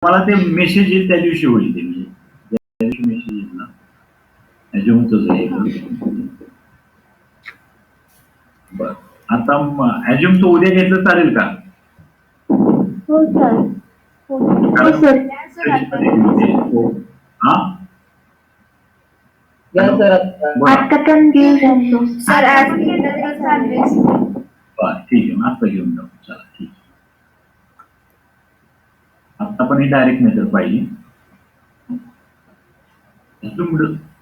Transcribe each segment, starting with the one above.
मला ते मेसेज येईल त्या दिवशी होईल ते, म्हणजे त्या दिवशी मेसेज येईल ना ॲज्युमचंच आहे. बरं, आता ॲज्युमचं उद्या घेतलं चालेल का? हो सर. कारण हा आता पण घेऊ शकतो सर. आज घेतलं तर चालेल. बरं ठीक आहे, मग आता घेऊन जाऊ. चला ठीक आहे. आता पण ही डायरेक्ट मेथड पाहिजे.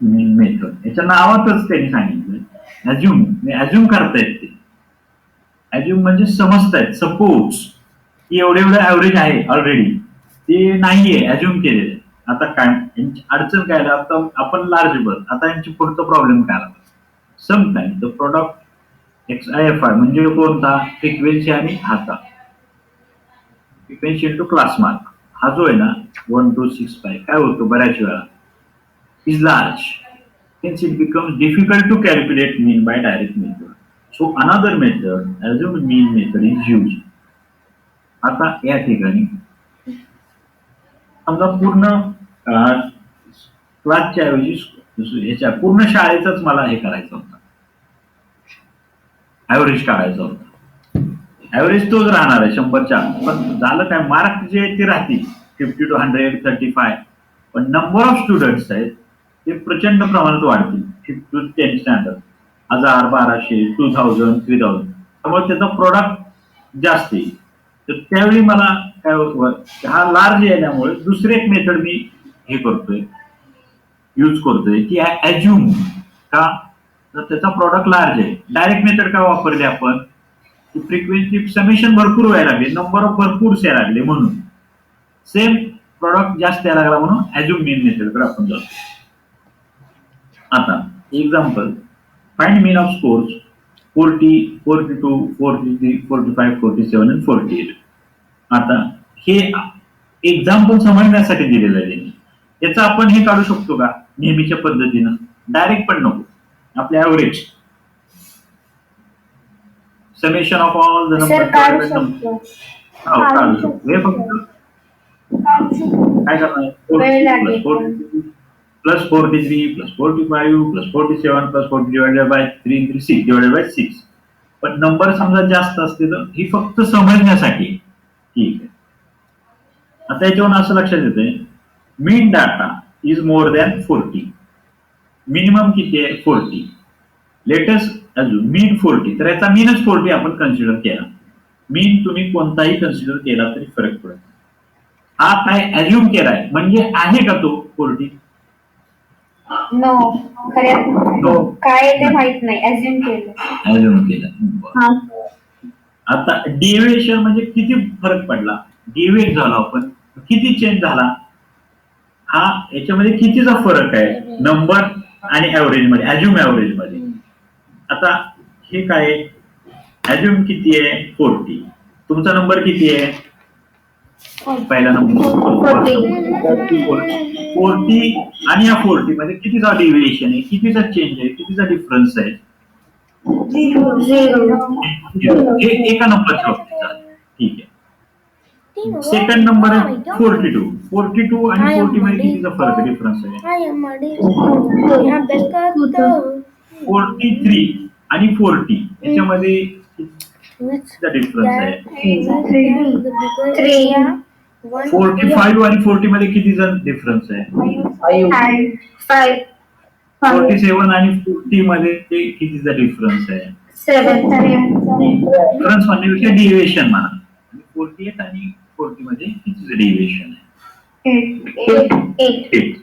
मेथड याच्या नावातच त्यांनी सांगितलं ॲज्युम, ॲज्युम करतायत ते. ॲज्युम म्हणजे समजतायत, सपोज की एवढे ॲव्हरेज आहे ऑलरेडी, ते नाहीये, ॲज्युम केलेलं. आता काय यांची अडचण काय, आता आपण लार्ज बस, आता यांची पुढचा प्रॉब्लेम काय आला, समटाईम द प्रोडक्ट XIFI म्हणजे कोणता, फ्रिक्वेन्सी आणि हाचा फ्रिक्वेन्सी इंटू क्लास मार्क, हा जो आहे ना 1 2 6 5 काय होतो बऱ्याच वेळा is large, hence it becomes difficult to calculate mean by direct method. So another method, assumed mean method is used. आता या ठिकाणी समजा पूर्ण क्लासच्या ऐवजी ह्याच्या पूर्ण शाळेचाच मला हे करायचं होतं, ऍव्हरेज काढायचा होता. ऍव्हरेज तोच राहणार आहे 100च्या, पण झालं काय, मार्क जे आहेत ते राहतील 50 to 100 35, पण नंबर ऑफ स्टुडंट्स आहेत ते प्रचंड प्रमाणात वाढतील. 5 to 10 स्टँडर्ड 1000 1200 2000 3000, त्यामुळे त्याचा प्रोडक्ट जास्त येईल. तर त्यावेळी मला काय होतं, हा लार्ज येण्यामुळे दुसरी एक मेथड मी हे करतोय, यूज करतोय की ॲज्युम का, तर त्याचा प्रोडक्ट लार्ज आहे. डायरेक्ट मेथड का वापरली आपण, फ्रिक्वेन्सी समेशन भरपूर व्हायला लागले, नंबर ऑफ भरपूर यायला लागले, म्हणून सेम प्रोडक्ट जास्त यायला लागला, म्हणून ॲज्युम मेन मेथडकडे आपण जातो. आता example, find mean of scores 40 42 43 45 47 आणि 48. आता हे एक्झाम्पल समजण्यासाठी दिलेलं आहे. याचं आपण हे काढू शकतो का नेहमीच्या पद्धतीनं, डायरेक्ट पण नको, आपल्या average summation of all the number काढू शकतो. हे फक्त काय करणार, plus 43 plus 45 plus 47 plus 40 divided by 3 3 6 divided by 6. पण नंबर समजा जास्त असते तर ही फक्त समजण्यासाठी ठीक आहे. आता याच्यावरून असं लक्षात येतंय, mean data is more than 40, minimum किती आहे 40, लेटेस्ट अजून मीन 40, तर याचा मीनच 40 आपण कन्सिडर केला. मीन तुम्ही कोणताही कन्सिडर केला तरी फरक पडत. हा काय ॲज्युम केलाय, म्हणजे आहे का तो 40? नो, खरं काय ते माहित नाही, ॲज्युम केलं. आता डेव्हिएशन म्हणजे किती फरक पडला, डेव्हिएट झाला आपण, किती चेंज झाला, हा याच्यामध्ये कितीचा फरक आहे नंबर आणि ऍव्हरेज मध्ये, ॲज्युम ऍव्हरेज मध्ये. आता हे काय, ॲज्युम किती आहे 40, तुमचा नंबर किती आहे, पहिला नंबर 40 आणि या 40 मध्ये कितीचा डेव्हिएशन आहे, कितीचा चेंज आहे, कितीचा डिफरन्स आहे, हे एका नंबरच्या बाबतीत. ठीक आहे. सेकंड नंबर आहे 42 आणि 40 मध्ये कितीचा फरक आहे, डिफरन्स आहे 43 आणि 40 याच्यामध्ये कितीचा डिफरन्स आहे, 45 आणि 40 मध्ये कितीचा डिफरन्स आहे, 47 आणि 40 मध्ये कितीचा डिफरन्स आहे, 7. डिफरन्स म्हणण्यापेक्षा डेव्हिएशन म्हणा, 48 आणि 40 मध्ये कितीचं डेव्हिएशन आहे, 8.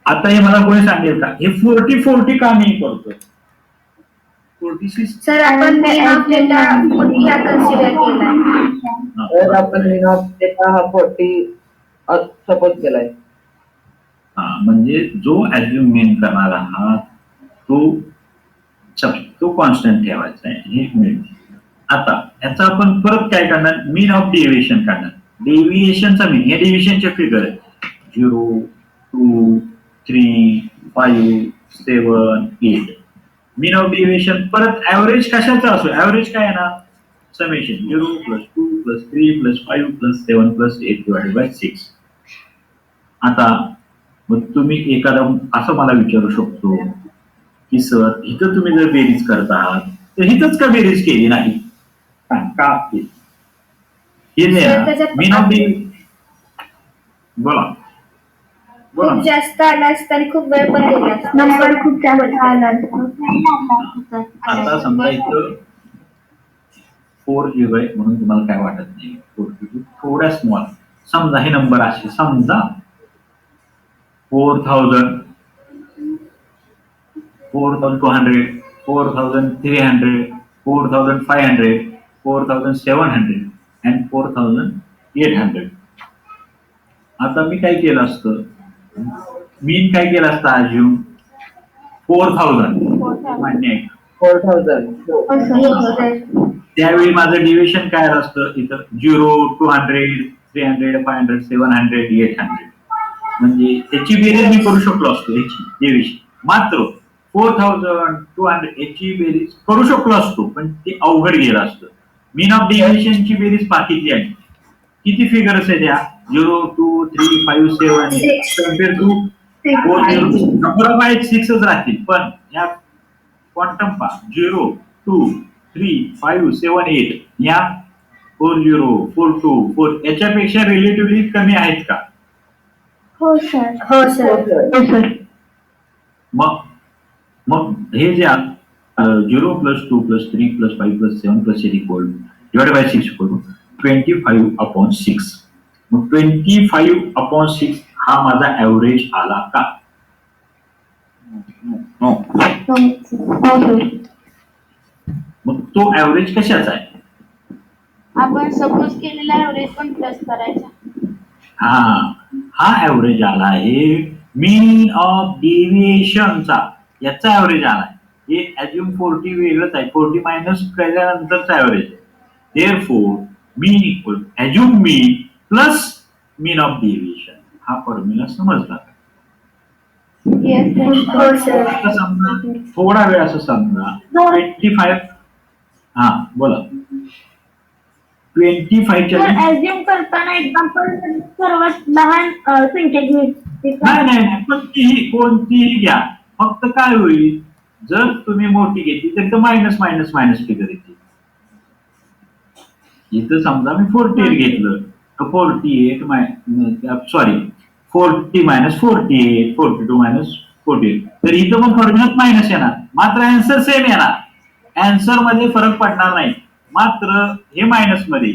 आता हे मला कोणी सांगेल का, हे 40 का नाही करतोय, 46? सर आपण मेन ऑफ डेटा 40 हा कन्सिडर केलाय. तर आपण मेन ऑफ डेटा हा 40 सपोज केलाय. म्हणजे जो ॲज्युम मेन करणारा हा तो कॉन्स्टंट ठेवायचा आहे, हे मिळते. आता याचा आपण परत काय करणार, मीन ऑफ डेव्हिएशन काढणार. डेव्हिएशनचा मीन, हे डेव्हिएशनचे फिगर आहे 0 2 3 5 7 8. मीन ऑफ डेव्हिएशन परत ऍव्हरेज कशाचा असो, ऍव्हरेज काय आहे ना, समेशन 0 + 2 + 3 + 5 + 7 + 8 डिवायडेड बाय 6. आता मग तुम्ही एखादा असं मला विचारू शकतो की सर इथं तुम्ही जर बेरीज करत आहात तर इथंच का बेरीज केली नाही का केली? हे सर, त्याच्यात मीन ऑफ डी बोला बोला खूप ना. जास्त आला असता आणि खूप वेळ पण गेला असता. नंबर खूप जास्त आला असतो. आता समजा इथं 4 आहे म्हणून तुम्हाला काय वाटत नाही. 4 थोड्या स्मॉल. समजा हे नंबर असे समजा 4000 4200 4300 4500 4700 and 4800. आता मी काय केलं असतं मीन काय केलं असतं अज्यूम 4000 मान्य आहे का? 4000. त्यावेळी माझं डिव्हिजन काय आलं असतं इथं 0 200 300 500 700 800 म्हणजे त्याची बेरीज मी करू शकलो असतो याची डिव्हिजन. मात्र 4200 याची बेरीज करू शकलो असतो पण ते अवघड गेलं असतं. मीन ऑफ डिव्हिजनची बेरीज बाकीची आहे. किती फिगर्स आहेत त्या 0 2 3 5 7 कम्पेअर टू 4 नंबर ऑफ आहेत 6च राहतील पण या क्वांटम पा 0 2 3 5 7 8 या 40 42 4 याच्यापेक्षा रिलेटिव्हली कमी आहेत का? हो सर. हो सर. हो सर. मग मग हे जे 0 + 2 + 3 + 5 + 7 + 8 इक्वल डिवाइड बाय 6 इक्वल 25/6. मग 25/6 हा माझा ऍव्हरेज आला का? हो. हो सर. मग तो ऍव्हरेज कशाचा आहे? आपण सपोज केलेला एव्हरेज पण प्लस करायचा. हा ऍव्हरेज आला आहे मीन ऑफ डेव्हिएशनचा याचा ऍव्हरेज आला आहे. हे अज्युम 40 वेगळंच आहे 40 मायनस केल्यानंतरचा ऍव्हरेज आहे. Therefore mean equal assume mean plus mean of deviation. हा फॉर्म्युला समजला का? हो सर. आता समजा थोडा वेळ असं समजा 25 हा बोला 25 च्या ऍझ्युम करताना एक्झाम्पल सर्वात लहान संख्या घ्यायची. नाही कोणतीही घ्या फक्त काय होईल जर तुम्ही मोठी घेतली तर इथं मायनस मायनस मायनस फिगर येते. इथं समजा मी 48 घेतलं तर 48 सॉरी 40 - 48 42 - 48 तर इथं पण फॉर्म्युलात मायनस येणार मात्र अँसर सेम येणार. अँसर मध्ये फरक पडणार नाही मात्र हे मायनस मध्ये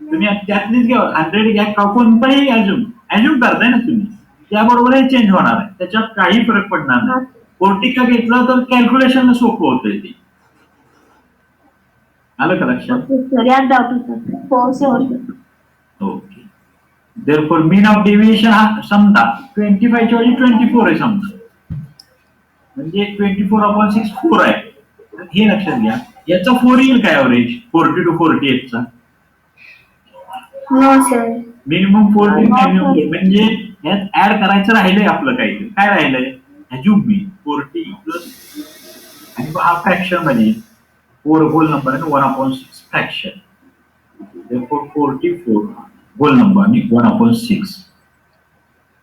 तुम्ही त्यातलीच घ्या 100 घ्या कोणताही अज्युम करताय ना तुम्ही त्याबरोबर हे चेंज होणार आहे त्याच्यात काही फरक पडणार नाही. 40 का घेतलं तर कॅल्क्युलेशन सोपं होतंय ते. आलं का लक्षात? सर यात डाऊट होता. हो sir. Okay. Therefore mean of deviation हा समजा 25 च्या ऐवजी 24 आहे समजा म्हणजे 24/6 4 आहे. तर हे लक्षात घ्या याचा 4 येईल काय ऍव्हरेज 40 to 48 चा नो सर. मिनिमम 40 मॅक्झिमम म्हणजे यात ऍड करायचं राहिलंय आपलं काहीतरी काय राहिलंय अज्युम मीन 40 प्लस आणि हा फ्रॅक्शन मध्ये 4 होल नंबर आणि 1/6 फ्रॅक्शन. therefore 44 होल नंबर आणि 1/6.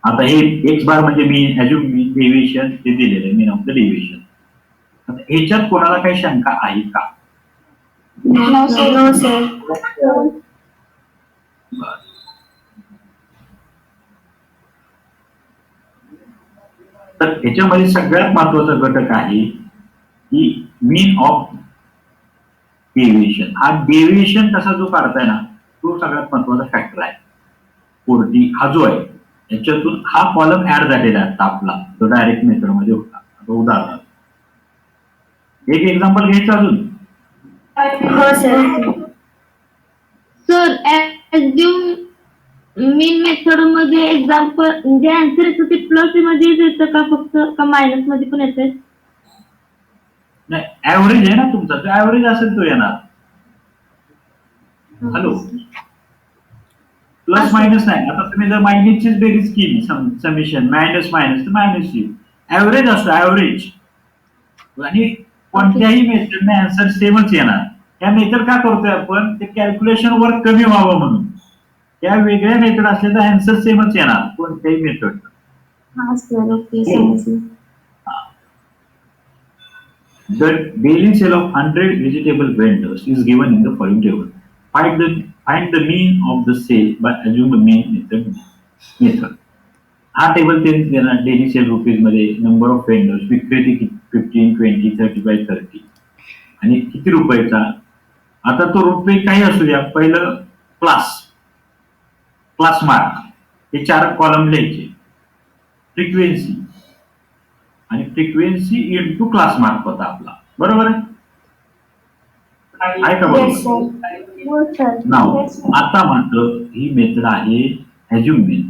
आता हे एक्स बार म्हणजे मीन अज्युम मीन डेव्हिएशन ते दिलेलं आहे मीन ऑफ द डेव्हिएशन. आता ह्याच्यात कोणाला काही शंका आहे का? No sir. तर ह्याच्यामध्ये सगळ्यात महत्वाचा घटक आहे की मीन ऑफ डेव्हिएशन. हा डेव्हिएशन कसा जो काढताय ना तो सगळ्यात महत्वाचा फॅक्टर आहे. 40 हा जो आहे याच्यातून हा कॉलम ऍड झालेला आहे आपला तो डायरेक्ट मेथड मध्ये होता. उदाहरण एक एक्झाम्पल घ्यायचं अजून. हो सर. सर ऍझ्युम मीन मेथड मध्ये एक्झाम्पल म्हणजे आन्सर येतं ते प्लस मध्ये येतं का फक्त का मायनस मध्ये पण येतं? नाही ऍव्हरेज आहे ना तुमचा तो ऍव्हरेज असेल तो येणार. हॅलो प्लस मायनस नाही. आता तुम्ही जर मायनसचीच बेरीज केली समिशन मायनस मायनस तर मायनस येईल. ऍव्हरेज असतो ऍव्हरेज आणि कोणत्याही मेथडने आन्सर सेमच येणार. या मेथड का करतोय आपण ते कॅल्क्युलेशन वर्क कमी व्हावं म्हणून त्या वेगळ्या मेथड असल्या तर आन्सर सेमच येणार कोणत्याही मेथड. हा सर ओके समजलं. The daily sale of 100 vegetable vendors is given in the following table. Find the mean of the sale by assuming the mean method. हा टेबल त्यांनी देणार डेली सेल रुपीज मध्ये number of vendors विक्रेते 15, 20, 35, 30 आणि किती रुपयाचा. आता तो रुपये काही असू द्या. पहिलं क्लास मार्क हे 4 कॉलम लिहायचे. फ्रिक्वेन्सी आणि फ्रिक्वेन्सी इंटू क्लास मार्क होता आपला. बरोबर आहे का Yes, बरोबर. sir. हो सर. नाव आता म्हटलं ही मेथड आहे ॲज्युमिंग.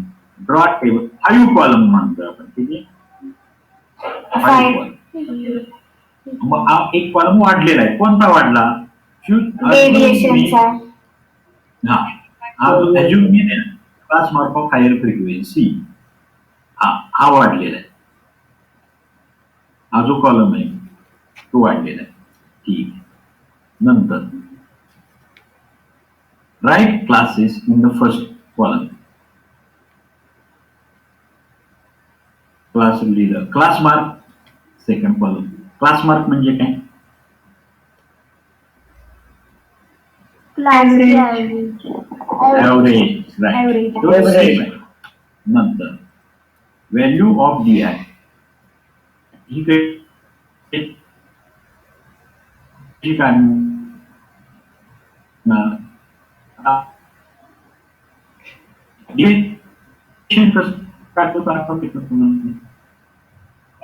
ड्रॉ टेबल 5 कॉलम म्हणतो आपण. किती 5 Five. कॉलम. मग हा एक कॉलम वाढलेला आहे. कोणता वाढला. Deviationचा. हा जो ॲज्युमिंग आहे class mark of higher frequency हा वाढलेला आहे. हा जो कॉलम आहे तो वाढलेला आहे. ठीक आहे. नंतर write classes in the first column. Class लिहिलं. Class mark second column. Class mark म्हणजे काय. ऍव्हरेज. राईट. नंतर व्हॅल्यू ऑफ डी आय ही काय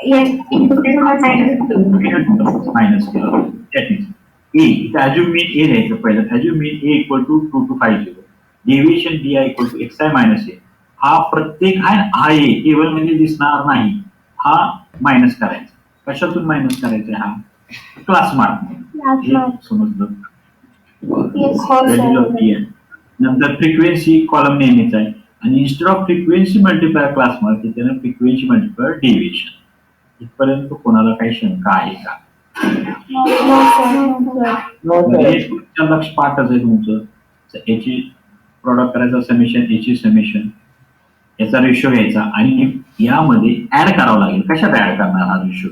Yes. मायनस केलं. ए इथं ॲज्युम मीन ए लिहायचं पहिलं. Assume mean A equal to 2250. Deviation d i equal to x i minus A. हा प्रत्येक हा ए टेबल मध्ये दिसणार नाही. हा मायनस करायचा. कशातून मायनस करायचा. हा क्लास मार्क समजलं. Yes, हो value of sir. D I. नंतर फ्रिक्वेन्सी कॉलम नेहमीच आहे आणि instead of frequency multiply class mark त्यानं फ्रिक्वेन्सी मल्टिप्लाय डेव्हिएशन. इथपर्यंत कोणाला काही शंका आहे का. No, sir. No sir. हे तुमच्या लक्ष पाठच आहे तुमचं. याची प्रॉडक्ट करायचा समेशन याची समेशन याचा रेशो घ्यायचा आणि यामध्ये ऍड करावं लागेल. कशात ऍड करणार हा रेशो.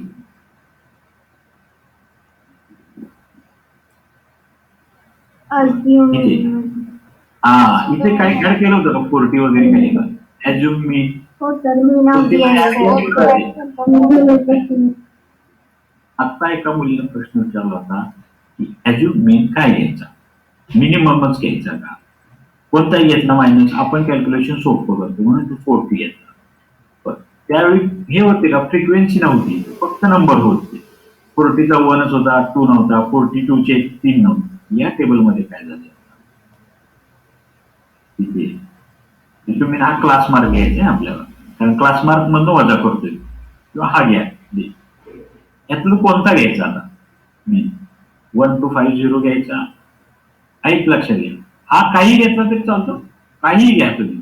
इथे काही ऍड केलं होतं का 40 वगैरे काही का. ॲज्युम मीन हो सर. मी नाव आता एका मुलीला प्रश्न विचारला होता की ॲज्युम मीन काय घ्यायचा. मिनिममच घ्यायचा का. कोणताही घेतला मायनस. आपण कॅल्क्युलेशन सोपं करतो म्हणून तो 40 घेतला. पण त्यावेळी हे होते का फ्रिक्वेन्सी नव्हती फक्त नंबर होते. 40चा 1च होता 2 नव्हता. 42 चे 3 नव्हते. या टेबलमध्ये काय झालं तिथे तुम्ही हा क्लास मार्क घ्यायचा आहे आपल्याला. कारण क्लास मार्क मधून वजा करतोय किंवा हा घ्या. यातलं कोणता घ्यायचा आता. 1250 घ्यायचा. ऐक लक्षात घ्या. हा काही घेतला तरी चालतो. काहीही घ्या तुम्ही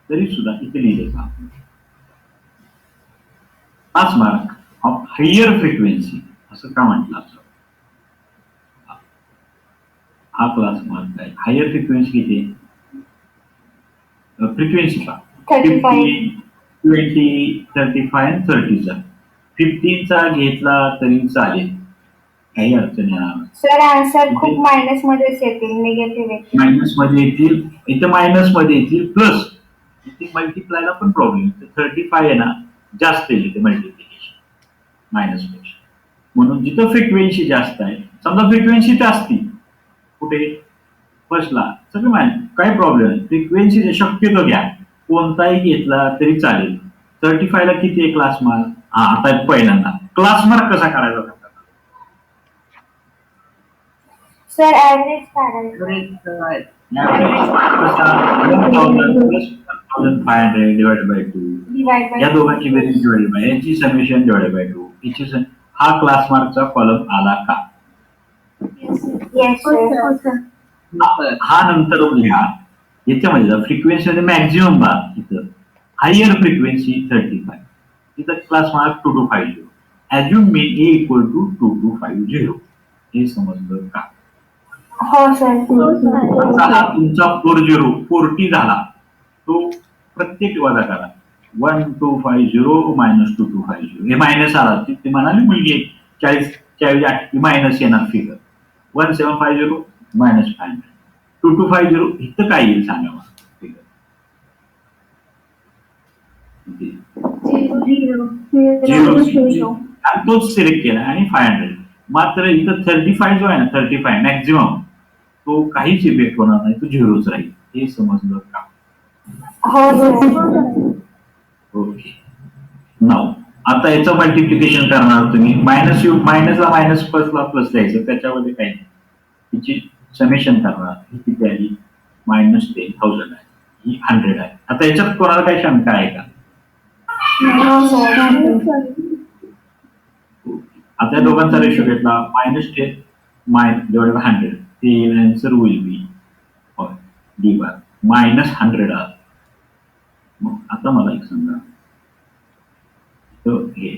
तरी सुद्धा इथे लिहिलं का. Class mark of higher frequency असं का म्हटलं असं. हा क्लास मार्क आहे. हायर फ्रिक्वेन्सी किती फ्रिक्वेन्सीचा 35. 20, 35 आणि 30चा. 15चा घेतला तरी चालेल. काही अडचण येणार नाही. सर आन्सर खूप मायनस मध्येच येतील. निगेटिव्ह येतील. मायनस मध्ये येतील. इथे मायनस मध्ये येतील प्लस इथे मल्टिप्लायला पण प्रॉब्लेम येतो. 35 आहे ना जास्त येईल इथे मल्टिप्लिकेशन मायनस पेक्षा. म्हणून जिथं फ्रिक्वेन्सी जास्त आहे समजा फ्रिक्वेन्सी जास्ती कुठे फर्स्टला सगळं मायनस काही प्रॉब्लेम नाही. फ्रिक्वेन्सी शक्यतो घ्या. कोणताही घेतला तरी चालेल. 35 ला किती आहे क्लास मार्क. आता पहिल्यांदा क्लास मार्क कसा करायचा. सर ऍव्हरेज काढायचं. 1500 डिवाइड बाय 2 डिवाइड बाय या दोघांची बेरीज डिवाइड बाय याची समेशन डिवाइड बाय 2 याची हा क्लास मार्कचा कॉलम आला का. Yes sir. हा नंतर लिहा. याच्यामध्ये फ्रिक्वेन्सी मध्ये मॅक्झिमम बार इथं हायर फ्रिक्वेन्सी 35 इथं class mark 2250. Assume mean A equal to 2250. हे समजलं का. हो सर. आता हा तुमचा 40 झाला, तो प्रत्येक वजा करा. 1250 मायनस 2250 हे मायनस आला, ती म्हणाली मुलगी 40 मायनस येणार फिगर. 1750 मायनस 500. 2250 इथं काय येईल सांगा मला फिगर. झिरो आणि तोच सिलेक्ट केला आणि 500. मात्र इथं 35 जो आहे ना, 35 मॅक्झिमम, तो काहीच इफेक्ट होणार नाही, तो झिरोच राहील. हे समजलं का? हो सर. ओके. नाव आता याचं मल्टिप्लिकेशन करणार तुम्ही. मायनसला मायनस, प्लसला प्लस द्यायचं, त्याच्यामध्ये काही नाही. तिची समेशन करणार. ही किती आली? -10,000 आहे, ही 100 आहे. आता याच्यात कोणाला काही शंका आहे का? हो सर. आता या दोघांचा रेशो घेतला -10 डिवाइडेड बाय 100, ते answer will be D bar -100 R. मग आता मला एक सांगा, हे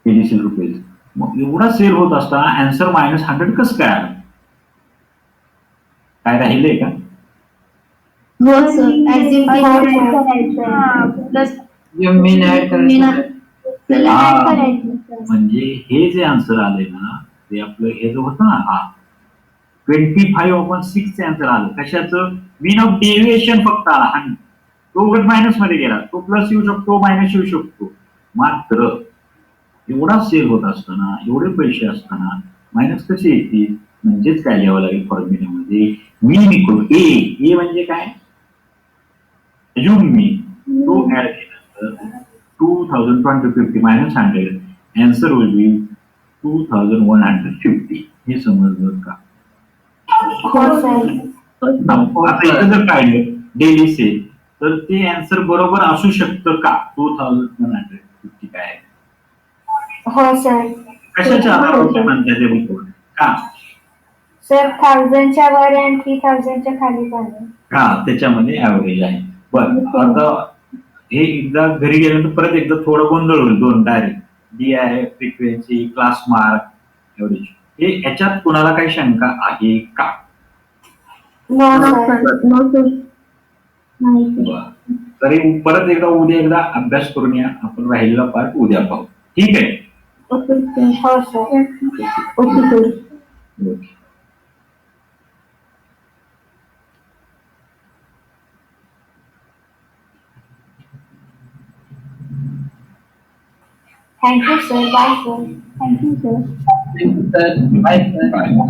₹30 मग एवढा सेल होत असताना आन्सर -100 कसं काय आलं? काय राहिलंय का? हो सर. मीन ऍड करायचं. म्हणजे हे जे आन्सर आले ना, ते आपलं हे जो होतं ना, हा 25/6 चे आन्सर आलं. कशाचं? मीन ऑफ डेव्हिएशन फक्त आला. तो उलट मायनस मध्ये गेला. तो प्लस येऊ शकतो, मायनस येऊ शकतो. मात्र एवढा सेल होत असताना, एवढे पैसे असताना मायनस कसे येतील? म्हणजेच काय लिहावं लागेल फॉर्म्युल्यामध्ये? मीन इक्वल ए म्हणजे काय? अज्युम मीन. तो ऍड केला तर 2250 मायनस 100 आन्सर विल बी 2150. हे समजलं का? हो सर. आता इथं जर काढलं डेली सेल, तर ते आन्सर बरोबर असू शकतं का? 2150 काय आहे? हो सर. कशाच्या आधारावर म्हणतात ते बघू का? सर 1000च्या वर आणि 3000च्या खाली झाले. हा, त्याच्यामध्ये ऍव्हरेज आहे. बरं, आता हे एकदा घरी गेल्यानंतर परत एकदा थोडं गोंधळ होईल. दोन डायरेक्ट डी आहे, फ्रिक्वेन्सी, क्लास मार्क, ऍव्हरेज. हे याच्यात कुणाला काही शंका आहे का? No sir. बरं. तरी परत एकदा उद्या एकदा अभ्यास करून या. आपण राहिलेला पार्ट उद्या पाहू. ठीक आहे? हो sir. Okay. Thank you sir. Bye sir. Sir bye sir.